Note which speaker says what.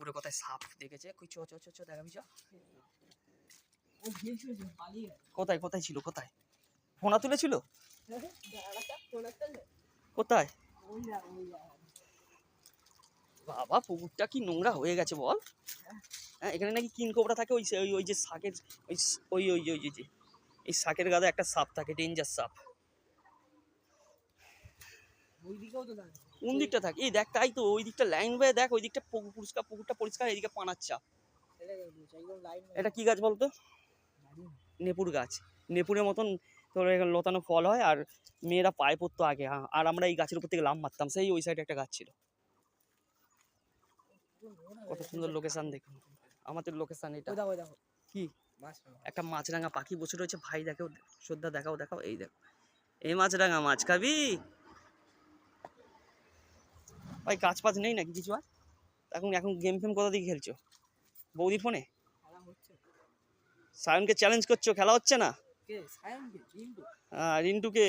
Speaker 1: পুকুরে কোথায় সাপ দেখেছে, কই চ চ চ চ দেখাবি চ। কোথায় কোথায় ছিল, কোথায় ফোনা তুলেছিল, কোথায়? বাবা পুকুরটা কি নোংরা হয়ে গেছে বল। হ্যাঁ এখানে নাকি কিং কোবরা থাকে, ওই ওই যে শাকের ওই ওই ওই ওই যে এই শাকের গাদা একটা সাপ থাকে, ডেঞ্জার সাপ। কোন দিকটা থাকে? এই দেখ, তাই তো ওই দিকটা লাইন হয়ে দেখ, ওই দিকটা পরিষ্কার, পুকুরটা পরিষ্কার, এদিকে পানার চাপ। এটা কি গাছ বলতো? নেপুর গাছ। নেপুরের মতন তোর লতানো ফল হয়, আর মেয়েরা পায়ে পড়তো আগে, আর আমরা এই গাছের উপর থেকে লাফ মারতাম। সেই ওই সাইডে একটা গাছ ছিল। কত সুন্দর লোকেশন দেখুন, আমাদের লোকেশন এটা। কি একটা মাছরাঙা পাখি বসে রয়েছে, ভাই দেখো শ্রদ্ধা, দেখাও দেখাও, এই দেখো এই মাছরাঙা, মাছ খাবি ভাই? কাজ ফাজ নেই নাকি কিছু আর? এখন এখন গেম ফেম কোথা দিয়ে খেলছো? বৌদির ফোনে? সায়নকে চ্যালেঞ্জ করছো, খেলা হচ্ছে না? রিন্টুকে।